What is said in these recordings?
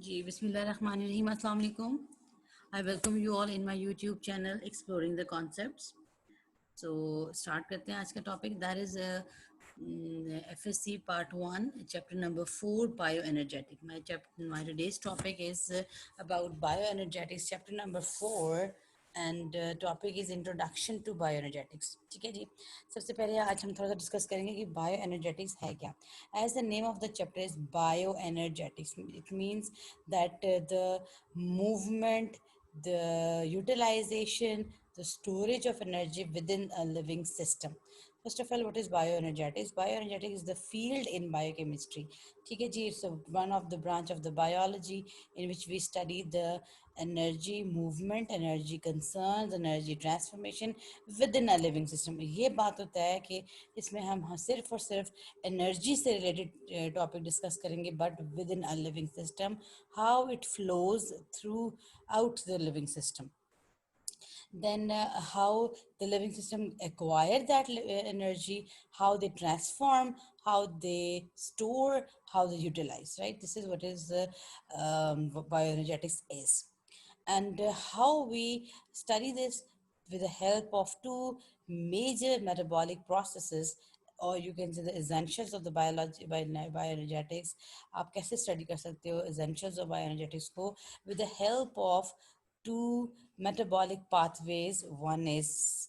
जी बिस्मिल्लाहिर्रहमानिर्रहीम अस्सलाम वालेकुम. I welcome you all in my YouTube channel Exploring the Concepts. So start करते हैं आज का topic. That is FSC Part 1, Chapter number 4, Bioenergetic. My today's topic is about bioenergetics, Chapter number 4, and topic is Introduction to Bioenergetics. ठीक है जी. सबसे पहले आज हम थोड़ा सा डिस्कस करेंगे कि bioenergetics है क्या. As the name of the chapter is bioenergetics, it means that the movement, the utilization, the storage of energy within a living system. First of all, what is bioenergetics? Bioenergetics is the field in biochemistry. ठीक है जी, it's one of the branch of the biology in which we study the energy movement, energy concerns, energy transformation within a living system. ये बात होता है कि इसमें हम सिर्फ और सिर्फ एनर्जी से रिलेटेड टॉपिक डिस्कस करेंगे, but with in a living system, how it flows through out the living system. Then how the living system acquire that energy, how they transform, how they store, how they utilize, right? This is what is bioenergetics is. And how we study this with the help of two major metabolic processes, or you can say the essentials of the biology bioenergetics. आप कैसे study कर सकते हो essentials of bioenergetics को with the help of two metabolic pathways. One is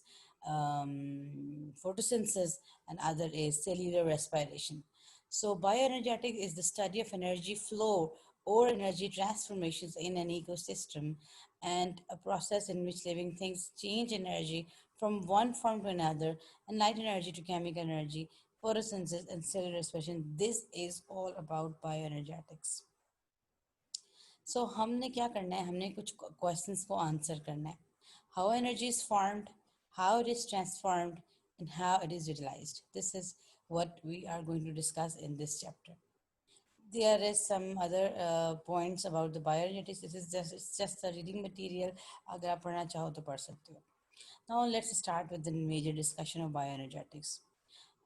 photosynthesis and other is cellular respiration. So bioenergetic is the study of energy flow or energy transformations in an ecosystem, and a process in which living things change energy from one form to another, and light energy to chemical energy, photosynthesis and cellular respiration. This is all about bioenergetics. So हमने क्या करना है, हमने कुछ questions को answer करना है. How energy is formed, how it is transformed, and how it is utilized. This is what we are going to discuss in this chapter. There is some other points about the bioenergetics. This is just a reading material. अगर आप पढ़ना चाहो तो पढ़ सकते हो. Now let's start with the major discussion of bioenergetics.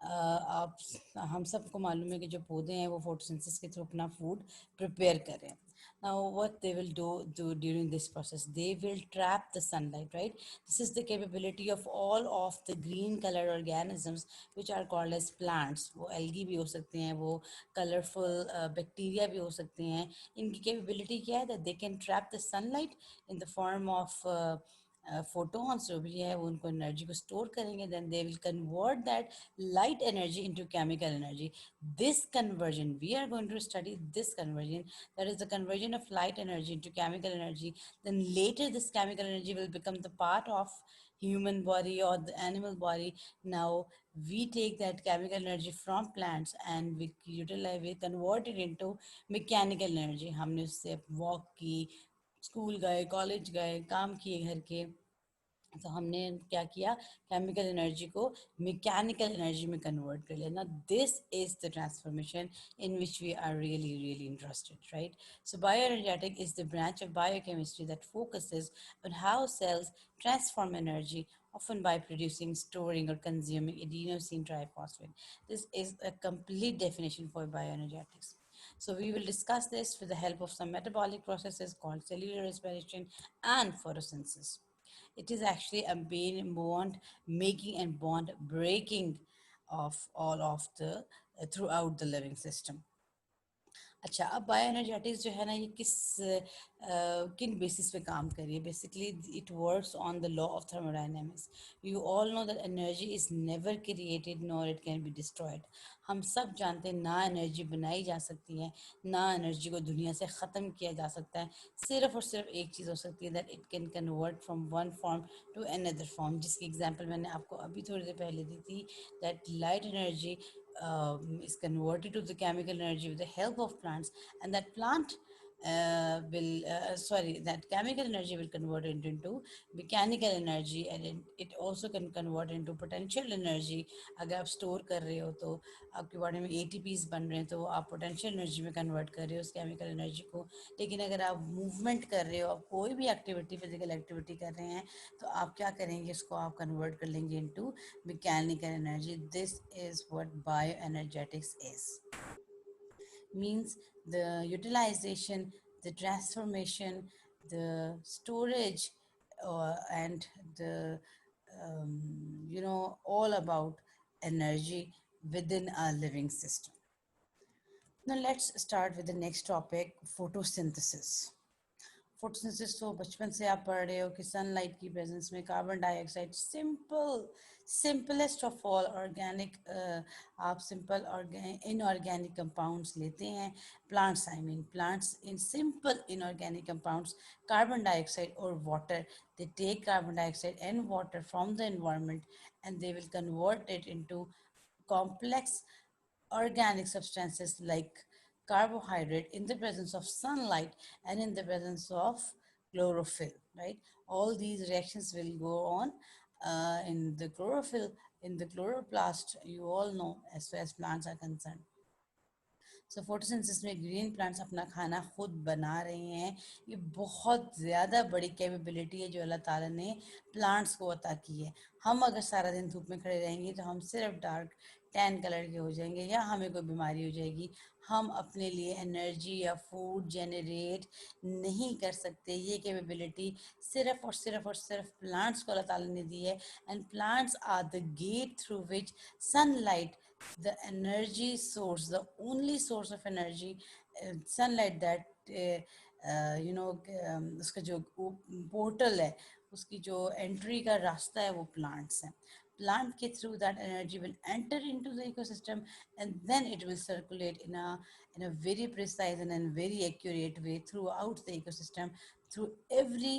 आप हम सबको मालूम है कि जो पौधे हैं वो फोटोसिंथेसिस के थ्रू अपना फूड प्रिपेयर कर रहे हैं. Now what they will do during this process, they will trap the sunlight, right? This is the capability of all of the green color organisms which are called as plants. वो algae भी हो सकते हैं, वो colorful bacteria भी हो सकते हैं. इनकी capability क्या है? That they can trap the sunlight in the form of photons जो भी है वो उनको एनर्जी को स्टोर करेंगे. Then they will convert that light energy into chemical energy. This conversion, we are going to study this conversion, that is the conversion of light energy into chemical energy. Then later this chemical energy will become the part of human body or the animal body. Now we take that chemical energy from plants and we utilize, we convert it into mechanical energy. हमने उससे walk की, school गए, college गए, काम किए घर के, तो हमने क्या किया, केमिकल एनर्जी को मैकेनिकल एनर्जी में कन्वर्ट कर लिया. ना this is the transformation in which we are really interested, right? So bioenergetic is the branch of biochemistry that focuses on how cells transform energy, often by producing, storing, or consuming adenosine triphosphate. This is a complete definition for bioenergetics. So we will discuss this with the help of some metabolic processes called cellular respiration and photosynthesis. It is actually a bond making and bond breaking of all of the throughout the living system. अच्छा, अब bioenergetics जो है ना, ये किन basis पे काम कर रही है? Basically it works on the law of thermodynamics. You all know that energy is never created nor it can be destroyed. हम सब जानते हैं ना एनर्जी बनाई जा सकती है, ना एनर्जी को दुनिया से ख़त्म किया जा सकता है. सिर्फ और सिर्फ एक चीज़ हो सकती है, that it can convert from one form to another form. जिसकी एग्जांपल मैंने आपको अभी थोड़ी देर पहले दी थी, that light energy is converted to the chemical energy with the help of plants, and that plant that chemical energy will convert it into mechanical energy, and it also can convert into potential energy. अगर आप store कर रहे हो तो आपके body में ATPs बन रहे हैं, तो आप पोटेंशियल एनर्जी में कन्वर्ट कर रहे हो उस केमिकल एनर्जी को. लेकिन अगर आप मूवमेंट कर रहे हो, आप कोई भी एक्टिविटी, फिजिकल एक्टिविटी कर रहे हैं, तो आप क्या करेंगे, इसको आप कन्वर्ट कर लेंगे into mechanical energy. This is what bioenergetics is. Means the utilization, the transformation, the storage, and the all about energy within our living system. Now let's start with the next topic, photosynthesis. Photosynthesis तो बचपन से आप पढ़ रहे हो कि sunlight की presence में carbon dioxide, simplest of all organic, आप सिंपल इनऑर्गेनिक कंपाउंड्स लेते हैं, plants, I mean plants in simple inorganic compounds, carbon dioxide और water, they take carbon dioxide and water from the environment and they will convert it into complex organic substances like carbohydrate in the presence of sunlight and in the presence of chlorophyll, right? All these reactions will go on in the chlorophyll, in the chloroplast, you all know, as far as plants are concerned. So photosynthesis में green plants अपना खाना खुद बना रहे हैं। ये बहुत ज़्यादा बड़ी कैपेबिलिटी है जो अल्लाह ताला ने प्लांट्स को अता की है। हम अगर सारा दिन धूप में खड़े रहेंगे तो हम सिर्फ डार्क टैन कलर के हो जाएंगे या हमें कोई बीमारी हो जाएगी। हम अपने लिए एनर्जी या फूड जनरेट नहीं कर सकते। ये कैपेबिलिटी सिर्फ प्लांट्स को अल्लाह ताला ने दी है। And plants are the gate through which sunlight, the energy source, the only source of energy, sunlight that उसका जो पोर्टल है, उसकी जो एंट्री का रास्ता है वो प्लांट्स हैं। Plant के through that energy will enter into the ecosystem and then it will circulate in a very precise and a very accurate way throughout the ecosystem, through every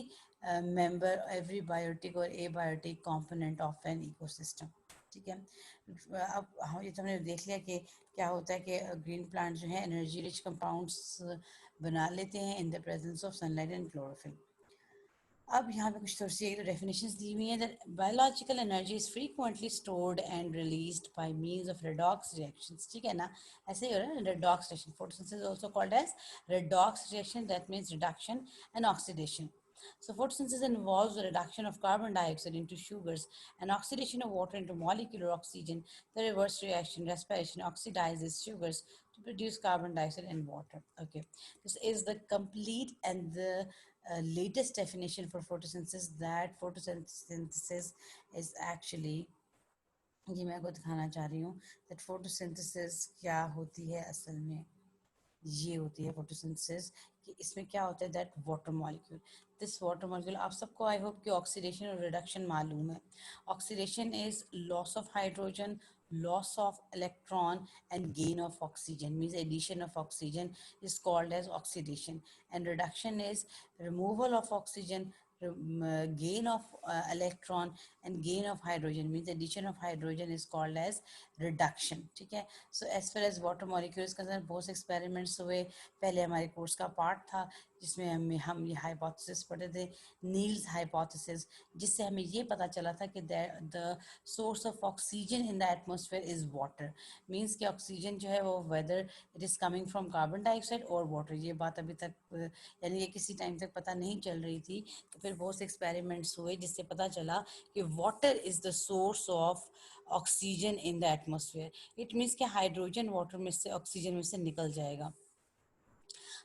member, every biotic or abiotic component of an ecosystem. ठीक है। अब हम ये तो हमने देख लिया कि क्या होता है कि ग्रीन प्लांट जो है एनर्जी रिच कंपाउंड्स बना लेते हैं in the presence of sunlight and chlorophyll. अब यहाँ पे कुछ थोड़ी सी डेफिनेशंस दी हुई हैं। That biological energy is frequently stored and released by means of redox reactions. ठीक है ना, ऐसे ही हो रहा है redox reaction. Photosynthesis also called as redox reaction, that means reduction and oxidation. So photosynthesis involves the reduction of carbon dioxide into sugars and oxidation of water into molecular oxygen. The reverse reaction, respiration, oxidizes sugars to produce carbon dioxide and water. Okay, this is the complete and the latest definition for photosynthesis, that photosynthesis is actually, ये मैं आपको दिखाना चाह रही हूँ that photosynthesis क्या होती है असल में। ये होती है फोटोसिंथेसिस कि इसमें क्या होता है that water molecule, this water molecule, आप सबको आई होप कि ऑक्सीडेशन और रिडक्शन मालूम है। Oxidation is loss of hydrogen, loss of electron and gain of oxygen, means addition of oxygen is called as oxidation, and reduction is removal of oxygen, gain of electron and gain of hydrogen, means addition of hydrogen is called as reduction. ठीक है। so as far as water molecules concerned, बहुत experiments हुए। पहले हमारे course का part था जिसमें हम ये हाइपोथेसिस पढ़े थे, नील्स हाइपोथेसिस, जिससे हमें ये पता चला था कि the source of oxygen in the atmosphere is water, means कि ऑक्सीजन जो है वो whether it is coming from carbon dioxide और वाटर। ये बात अभी तक यानी ये किसी टाइम तक पता नहीं चल रही थी। तो फिर बहुत से एक्सपेरिमेंट्स हुए जिससे पता चला कि water is the source of oxygen in the atmosphere. It means कि हाइड्रोजन वाटर में से ऑक्सीजन में से निकल जाएगा।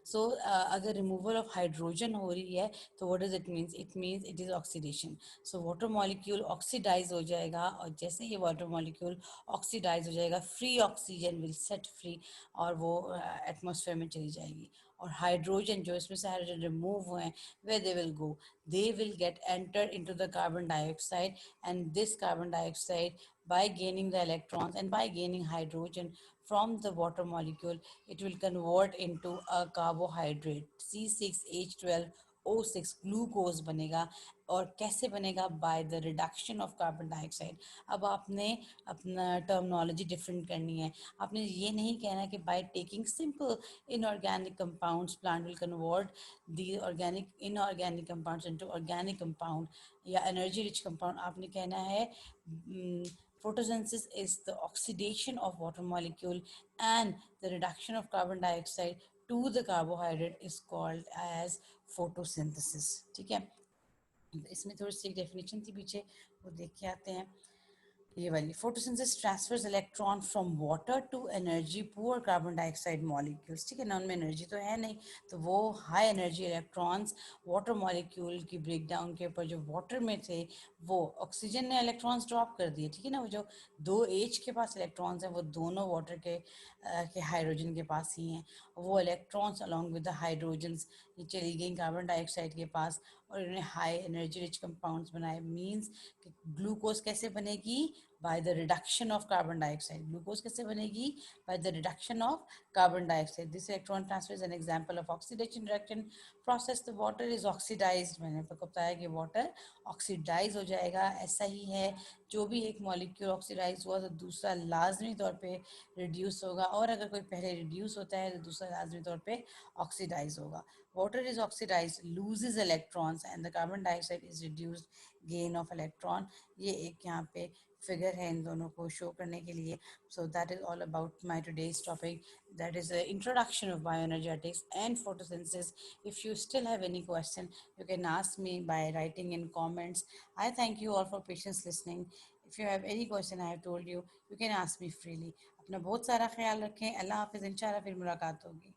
सो अगर रिमूवल ऑफ हाइड्रोजन हो रही है तो what does it means, it means it is oxidation. So water molecule oxidise हो जाएगा और जैसे ही वाटर मॉलिक्यूल ऑक्सीडाइज हो जाएगा, free oxygen will set free और वो एटमॉस्फेयर में चली जाएगी। और हाइड्रोजन जो इसमें से हाइड्रोजन रिमूव हुए हैं, वे they will go, they will get entered into the carbon dioxide, and this carbon dioxide, by gaining the electrons and by gaining hydrogen from the water molecule, it will convert into a carbohydrate, C6H12O6 glucose बनेगा। और कैसे बनेगा, by the reduction of carbon dioxide. अब आपने अपना terminology different करनी है। आपने ये नहीं कहना कि by taking simple inorganic compounds plant will convert the organic inorganic compounds into organic compound या एनर्जी रिच कंपाउंड। आपने कहना है photosynthesis is the oxidation of water molecule and the reduction of carbon dioxide to the carbohydrate is called as photosynthesis. ठीक है, इसमें थोड़ी सी definition थी पीछे, वो देख के आते हैं। ये वाली photosynthesis transfers electron from water to energy poor carbon dioxide molecules, ठीक है ना, उनमें एनर्जी तो है नहीं, तो वो high energy electrons water molecule की ब्रेक डाउन के ऊपर जो वाटर में थे वो ऑक्सीजन ने इलेक्ट्रॉन्स ड्रॉप कर दिए, ठीक है ना, वो जो दो एच के पास इलेक्ट्रॉन्स हैं वो दोनों वाटर के हाइड्रोजन के पास ही हैं, वो electrons along with the hydrogens ये चली गई कार्बन डाइऑक्साइड के पास और इन्होंने हाई एनर्जी रिच कंपाउंड्स बनाए। मींस ग्लूकोज कैसे बनेगी, by the reduction of carbon dioxide. Glucose कैसे बनेगी, by the reduction of carbon dioxide. This electron transfer is an example of oxidation reaction process. The water is oxidized, मैंने आपको बताया कि water oxidize हो जाएगा, ऐसा ही है, जो भी एक मॉलिक्यूल ऑक्सीडाइज हुआ तो दूसरा लाजमी तौर पे रिड्यूस होगा, और अगर कोई पहले रिड्यूस होता है तो दूसरा लाजमी तौर पे ऑक्सीडाइज होगा। Water is oxidized, loses electrons and the carbon dioxide is reduced, gain of electron। ये एक यहाँ पे फिगर है इन दोनों को शो करने के लिए। So that is all about my today's topic, that is the introduction of bioenergetics and photosynthesis. If you still have any question, you can ask me by writing in comments. I thank you all for patience listening. If you have any question I have told you, you can ask me freely. अपना बहुत सारा ख्याल रखें। अल्लाह हाफिज़, इंशाल्लाह फिर मुलाकात होगी।